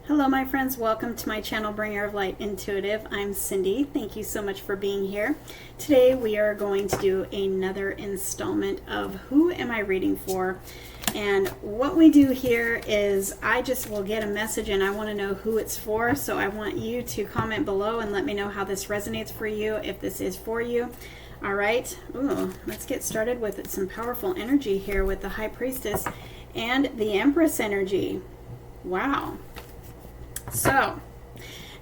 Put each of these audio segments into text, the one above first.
Hello my friends, welcome to my channel Bringer of Light Intuitive. I'm Cindy. Thank you so much for being here. Today we are going to do another installment of Who Am I Reading For? And what we do here is I just will get a message and I want to know who it's for. So I want you to comment below and let me know how this resonates for you, if this is for you. All right, let's get started with some powerful energy here with the High Priestess and the Empress energy. Wow. So,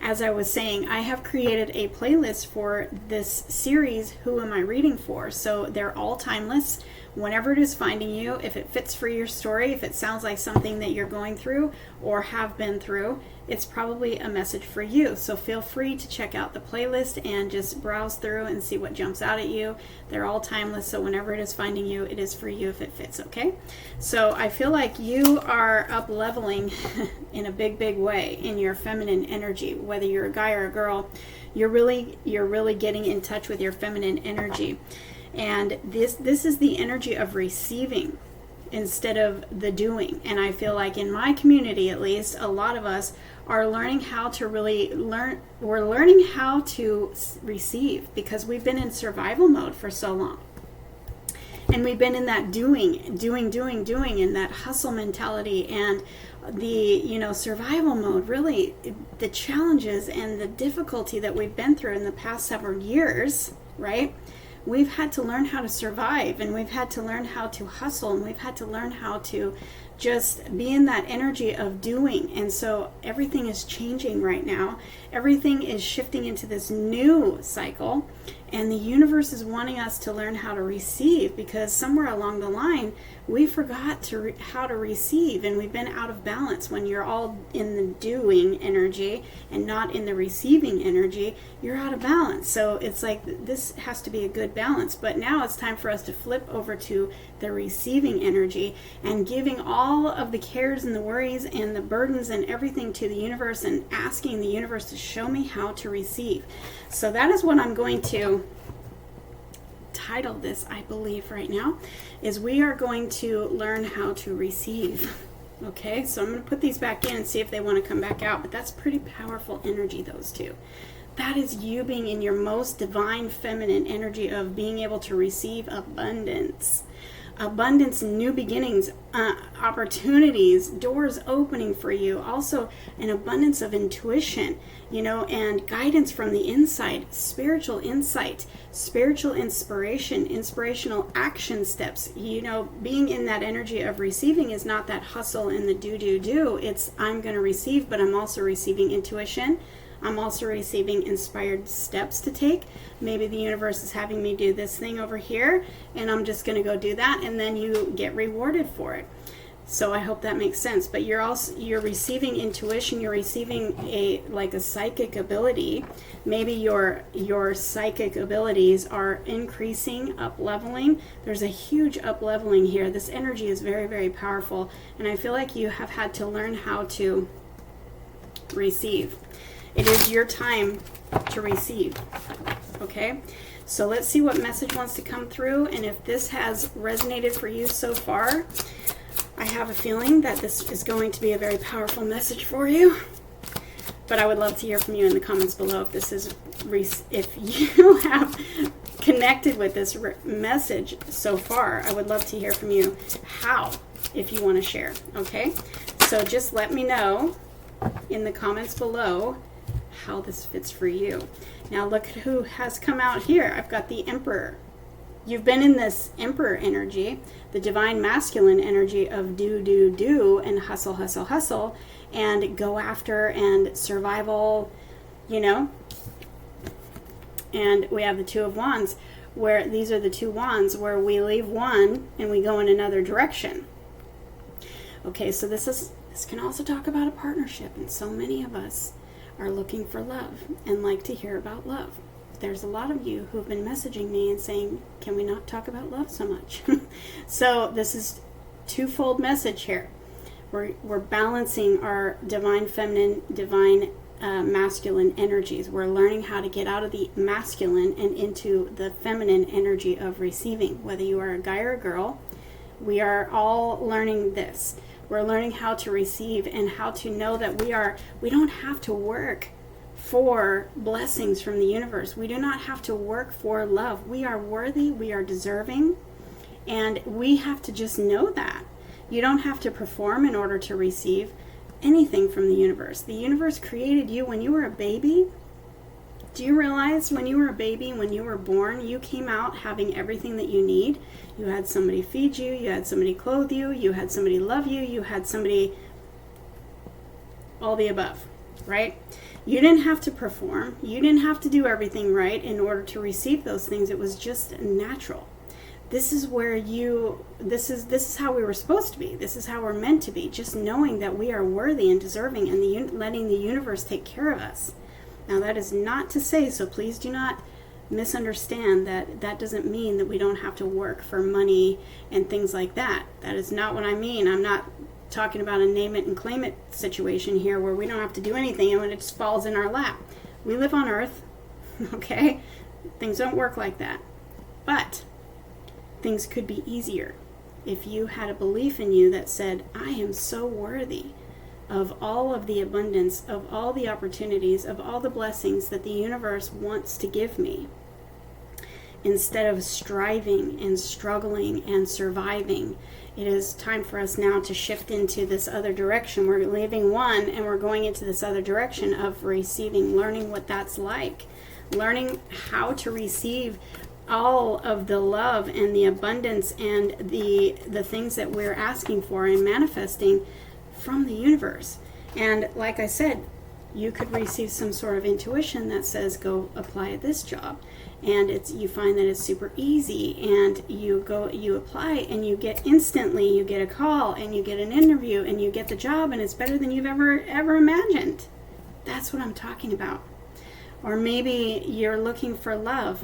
as I was saying, I have created a playlist for this series, Who Am I Reading For? So they're all timeless. Whenever it is finding you, if it fits for your story, if it sounds like something that you're going through or have been through, it's probably a message for you. So feel free to check out the playlist and just browse through and see what jumps out at you. They're all timeless, so whenever it is finding you, it is for you if it fits, okay? So I feel like you are up leveling in a big way in your feminine energy. Whether you're a guy or a girl, you're really getting in touch with your feminine energy. And this is the energy of receiving instead of the doing. And I feel like in my community, at least, a lot of us are learning how to we're learning how to receive, because we've been in survival mode for so long. And we've been in that doing, in that hustle mentality and the, survival mode. Really, the challenges and the difficulty that we've been through in the past several years, right? We've had to learn how to survive, and we've had to learn how to hustle, and we've had to learn how to just be in that energy of doing. And so everything is changing right now. Everything is shifting into this new cycle, and the universe is wanting us to learn how to receive, because somewhere along the line we forgot how to receive, and we've been out of balance. When you're all in the doing energy and not in the receiving energy, you're out of balance. So it's like this has to be a good balance. But now it's time for us to flip over to the receiving energy and giving all of the cares and the worries and the burdens and everything to the universe, and asking the universe to show me how to receive. So that is what I'm going to title this, I believe, right now, is we are going to learn how to receive. Okay, so I'm going to put these back in and see if they want to come back out. But that's pretty powerful energy, those two. That is you being in your most divine feminine energy of being able to receive abundance. Abundance, new beginnings, opportunities, doors opening for you. Also an abundance of intuition, and guidance from the inside, spiritual insight, spiritual inspiration, inspirational action steps. Being in that energy of receiving is not that hustle and the do. It's I'm going to receive, but I'm also receiving intuition. I'm also receiving inspired steps to take. Maybe the universe is having me do this thing over here, and I'm just going to go do that, and then you get rewarded for it. So I hope that makes sense. But you're receiving intuition. You're receiving a psychic ability. Maybe your psychic abilities are increasing, up leveling. There's a huge up leveling here. This energy is very powerful, and I feel like you have had to learn how to receive. It is your time to receive, okay? So let's see what message wants to come through, and if this has resonated for you so far, I have a feeling that this is going to be a very powerful message for you. But I would love to hear from you in the comments below if you have connected with this message so far. I would love to hear from you if you want to share, okay? So just let me know in the comments below how this fits for you. Now look at who has come out here. I've got the Emperor. You've been in this Emperor energy, the divine masculine energy of do and hustle and go after and survival, And we have the Two of Wands, where these are the two wands where we leave one and we go in another direction. Okay, so this can also talk about a partnership, and so many of us are looking for love and like to hear about love. There's a lot of you who've been messaging me and saying, can we not talk about love so much? So this is twofold message here. We're balancing our divine feminine, divine masculine energies. We're learning how to get out of the masculine and into the feminine energy of receiving. Whether you are a guy or a girl, we are all learning this. We're learning how to receive and how to know that we don't have to work for blessings from the universe. We do not have to work for love. We are worthy, we are deserving, and we have to just know that. You don't have to perform in order to receive anything from the universe. The universe created you when you were a baby. Do you realize when you were a baby, when you were born, you came out having everything that you need? You had somebody feed you, you had somebody clothe you, you had somebody love you, you had somebody, all the above, right? You didn't have to perform. You didn't have to do everything right in order to receive those things. It was just natural. This is where this is how we were supposed to be. This is how we're meant to be. Just knowing that we are worthy and deserving, and letting the universe take care of us. Now, that is not to say, so please do not misunderstand that doesn't mean that we don't have to work for money and things like that. That is not what I mean. I'm not talking about a name it and claim it situation here where we don't have to do anything and when it just falls in our lap. We live on Earth, okay? Things don't work like that. But things could be easier if you had a belief in you that said, I am so worthy of all of the abundance, of all the opportunities, of all the blessings that the universe wants to give me. Instead of striving and struggling and surviving, it is time for us now to shift into this other direction. We're leaving one and we're going into this other direction of receiving, learning what that's like, learning how to receive all of the love and the abundance and the things that we're asking for and manifesting from the universe. And like I said, you could receive some sort of intuition that says go apply at this job, and you find that it's super easy, and you apply and you get a call and you get an interview and you get the job, and it's better than you've ever imagined. That's what I'm talking about. Or maybe you're looking for love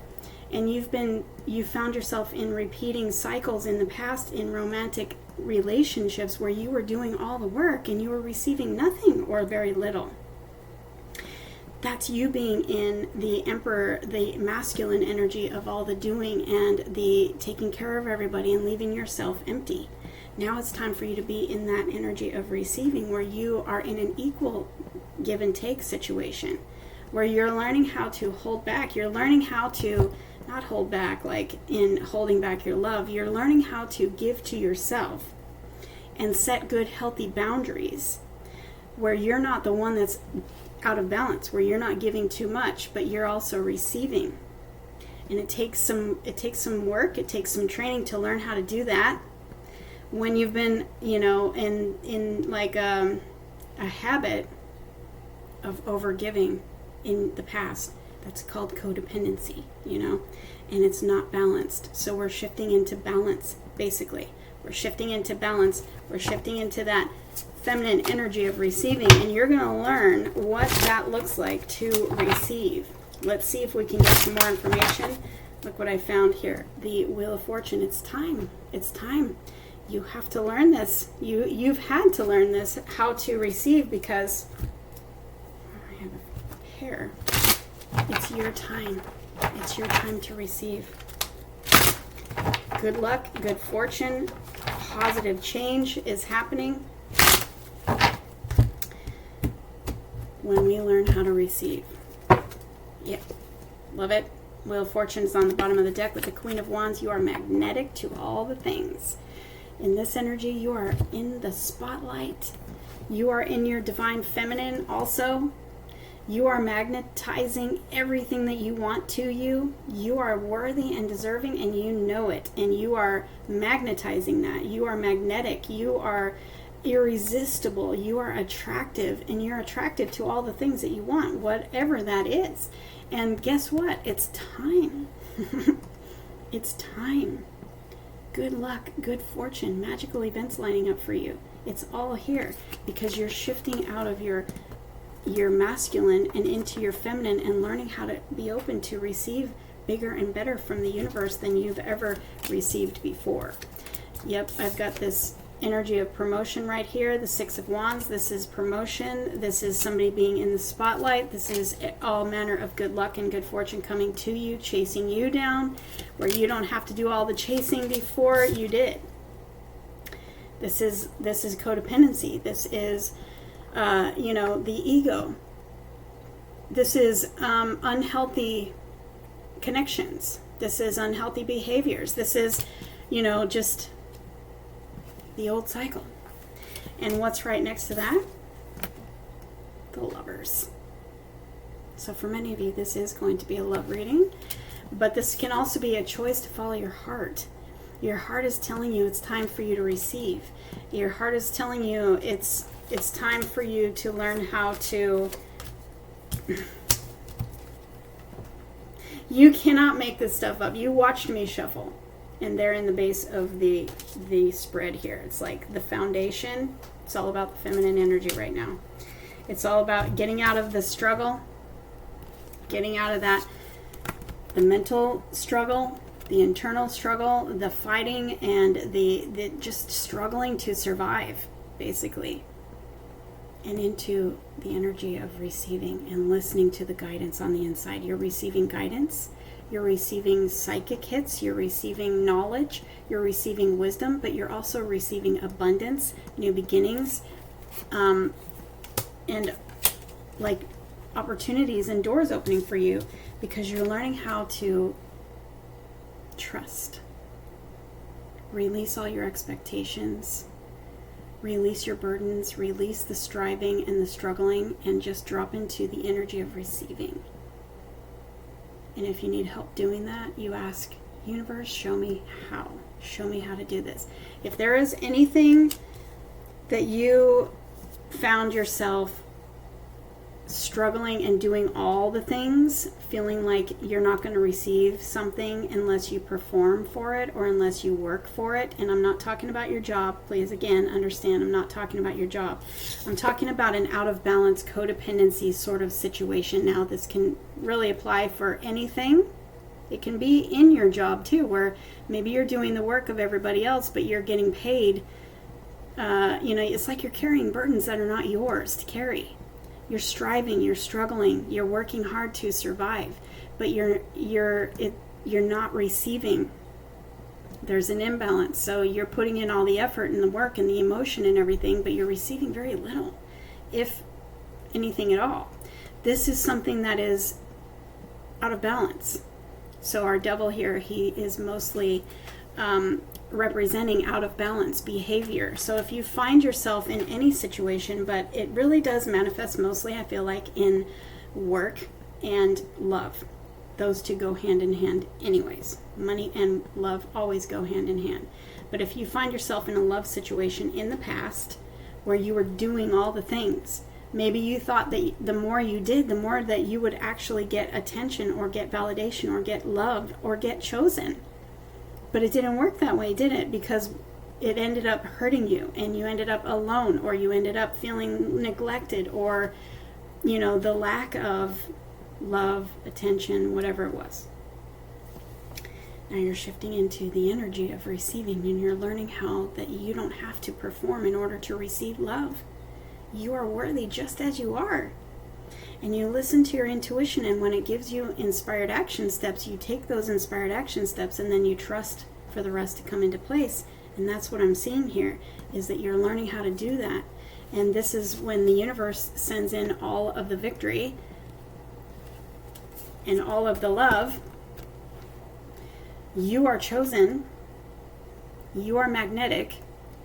and you found yourself in repeating cycles in the past in romantic relationships where you were doing all the work and you were receiving nothing or very little. That's you being in the emperor, the masculine energy of all the doing and the taking care of everybody and leaving yourself empty. Now it's time for you to be in that energy of receiving, where you are in an equal give and take situation, where you're learning how to hold back. You're learning how to not hold back like in holding back your love. You're learning how to give to yourself and set good, healthy boundaries, where you're not the one that's out of balance, where you're not giving too much, but you're also receiving. And it takes some work, it takes some training to learn how to do that. When you've been, in like a habit of overgiving in the past, that's called codependency, and it's not balanced. So we're shifting into balance, basically. We're shifting into balance. We're shifting into that feminine energy of receiving, and you're going to learn what that looks like to receive. Let's see if we can get some more information. Look what I found here. The Wheel of Fortune. It's time. It's time. You have to learn this. You've had to learn this, how to receive, because I have a pair. It's your time. It's your time to receive. Good luck, good fortune, positive change is happening when we learn how to receive. Yeah, love it. Wheel of Fortune is on the bottom of the deck with the Queen of Wands. You are magnetic to all the things. In this energy, you are in the spotlight. You are in your divine feminine also. You are magnetizing everything that you want to you. You are worthy and deserving, and you know it. And you are magnetizing that. You are magnetic. You are irresistible. You are attractive, and you're attracted to all the things that you want, whatever that is. And guess what? It's time. It's time. Good luck, good fortune, magical events lining up for you. It's all here because you're shifting out of your masculine and into your feminine and learning how to be open to receive bigger and better from the universe than you've ever received before. Yep, I've got this energy of promotion right here, the Six of Wands. This is promotion. This is somebody being in the spotlight. This is all manner of good luck and good fortune coming to you, chasing you down, where you don't have to do all the chasing before you did. This is codependency. This is, the ego. This is unhealthy connections. This is unhealthy behaviors. This is, just the old cycle. And what's right next to that? The Lovers. So for many of you, this is going to be a love reading, but this can also be a choice to follow your heart. Your heart is telling you it's time for you to receive. Your heart is telling you it's time for you to learn how to... You cannot make this stuff up. You watched me shuffle, and they're in the base of the spread here. It's like the foundation. It's all about the feminine energy right now. It's all about getting out of the struggle, getting out of that, the mental struggle, the internal struggle, the fighting, and the just struggling to survive, basically, and into the energy of receiving and listening to the guidance on the inside. You're receiving guidance, you're receiving psychic hits, you're receiving knowledge, you're receiving wisdom, but you're also receiving abundance, new beginnings, and like opportunities and doors opening for you, because you're learning how to trust. Release all your expectations. Release your burdens. Release the striving and the struggling, and just drop into the energy of receiving. And if you need help doing that, you ask, universe, show me how. Show me how to do this. If there is anything that you found yourself struggling and doing all the things, feeling like you're not going to receive something unless you perform for it or unless you work for it. And I'm not talking about your job. Please, again, understand, I'm not talking about your job. I'm talking about an out of balance codependency sort of situation. Now, this can really apply for anything. It can be in your job too, where maybe you're doing the work of everybody else, but you're getting paid. It's like you're carrying burdens that are not yours to carry. You're striving, you're struggling, you're working hard to survive, but you're not receiving. There's an imbalance. So you're putting in all the effort and the work and the emotion and everything, but you're receiving very little, if anything at all. This is something that is out of balance. So our devil here, he is mostly representing out of balance behavior. So if you find yourself in any situation, but it really does manifest mostly, I feel like, in work and love. Those two go hand in hand anyways. Money and love always go hand in hand. But if you find yourself in a love situation in the past where you were doing all the things, maybe you thought that the more you did, the more that you would actually get attention or get validation or get loved or get chosen. But it didn't work that way, did it? Because it ended up hurting you, and you ended up alone, or you ended up feeling neglected, or, the lack of love, attention, whatever it was. Now you're shifting into the energy of receiving, and you're learning how that you don't have to perform in order to receive love. You are worthy just as you are. And you listen to your intuition, and when it gives you inspired action steps, you take those inspired action steps, and then you trust for the rest to come into place. And that's what I'm seeing here, is that you're learning how to do that. And this is when the universe sends in all of the victory and all of the love. You are chosen. You are magnetic.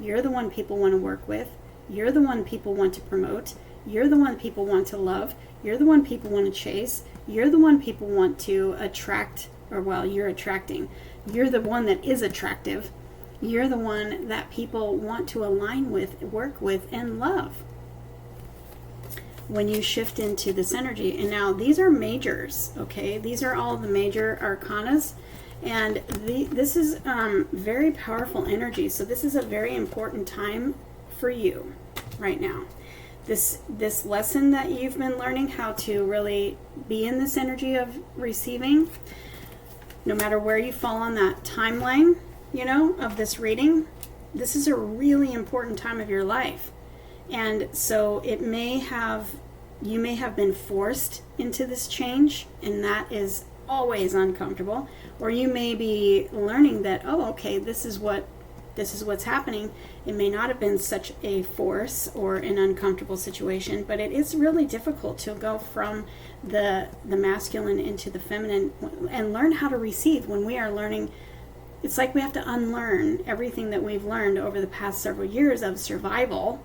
You're the one people want to work with. You're the one people want to promote. You're the one people want to love. You're the one people want to chase. You're the one people want to attract, you're attracting. You're the one that is attractive. You're the one that people want to align with, work with, and love. When you shift into this energy. And now these are majors, okay? These are all the major arcanas. And this is very powerful energy. So this is a very important time for you right now. This lesson that you've been learning, how to really be in this energy of receiving, no matter where you fall on that timeline, of this reading, this is a really important time of your life. And so you may have been forced into this change, and that is always uncomfortable. Or you may be learning that, this is what this is what's happening. It may not have been such a force or an uncomfortable situation, but it is really difficult to go from the masculine into the feminine and learn how to receive. When we are learning, it's like we have to unlearn everything that we've learned over the past several years of survival,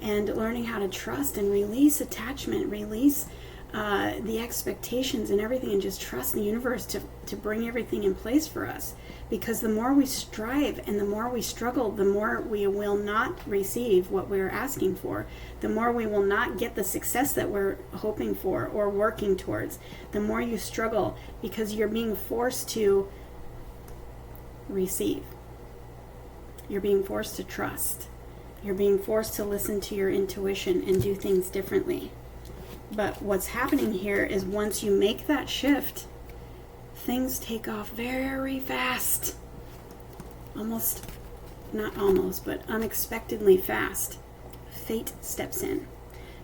and learning how to trust and release attachment, release the expectations and everything, and just trust the universe to bring everything in place for us. Because the more we strive and the more we struggle, the more we will not receive what we're asking for. The more we will not get the success that we're hoping for or working towards. The more you struggle, because you're being forced to receive. You're being forced to trust. You're being forced to listen to your intuition and do things differently. But what's happening here is once you make that shift, things take off very fast. Not almost, but unexpectedly fast. Fate steps in.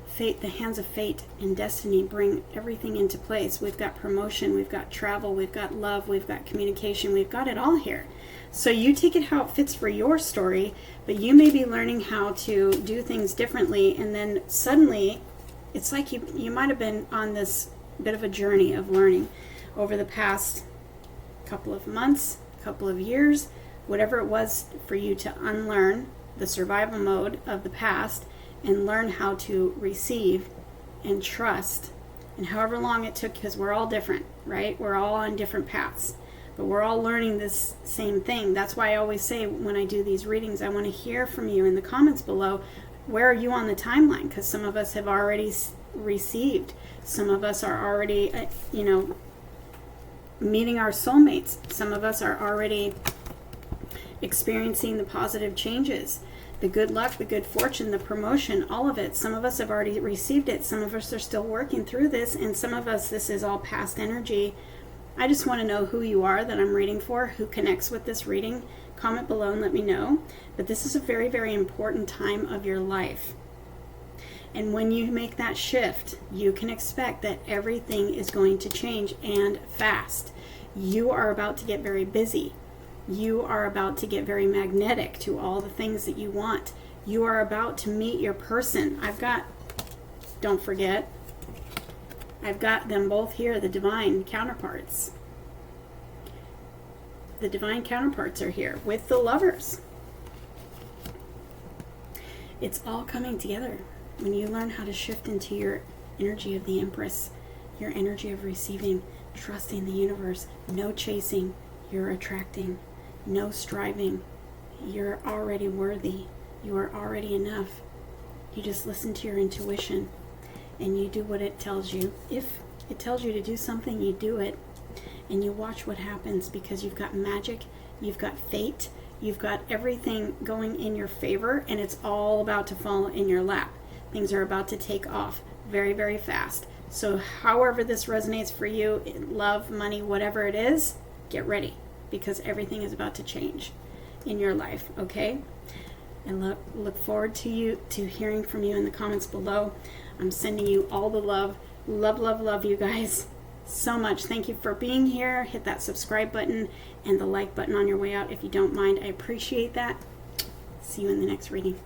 Fate, the hands of fate and destiny bring everything into place. We've got promotion, we've got travel, we've got love, we've got communication, we've got it all here. So you take it how it fits for your story, but you may be learning how to do things differently, and then suddenly it's like you might have been on this bit of a journey of learning over the past couple of months, couple of years, whatever it was for you to unlearn the survival mode of the past and learn how to receive and trust. And however long it took, because we're all different, right? We're all on different paths, but we're all learning this same thing. That's why I always say when I do these readings, I want to hear from you in the comments below. Where are you on the timeline? Because some of us have already received. Some of us are already, meeting our soulmates. Some of us are already experiencing the positive changes, the good luck, the good fortune, the promotion, all of it. Some of us have already received it. Some of us are still working through this, and some of us, this is all past energy. I just want to know who you are that I'm reading for, who connects with this reading. Comment below and let me know. But this is a very, very important time of your life. And when you make that shift, you can expect that everything is going to change, and fast. You are about to get very busy. You are about to get very magnetic to all the things that you want. You are about to meet your person. Don't forget, I've got them both here, the divine counterparts. The divine counterparts are here with the lovers. It's all coming together when you learn how to shift into your energy of the Empress, your energy of receiving, trusting the universe. No chasing, you're attracting. No striving, you're already worthy. You are already enough. You just listen to your intuition and you do what it tells you. If it tells you to do something, you do it. And you watch what happens, because you've got magic, you've got fate, you've got everything going in your favor, and it's all about to fall in your lap. Things are about to take off very, very fast. So however this resonates for you, love, money, whatever it is, get ready, because everything is about to change in your life, okay? And look forward to hearing from you in the comments below. I'm sending you all the love. Love, love, love you guys so much. Thank you for being here. Hit that subscribe button and the like button on your way out if you don't mind. I appreciate that. See you in the next reading.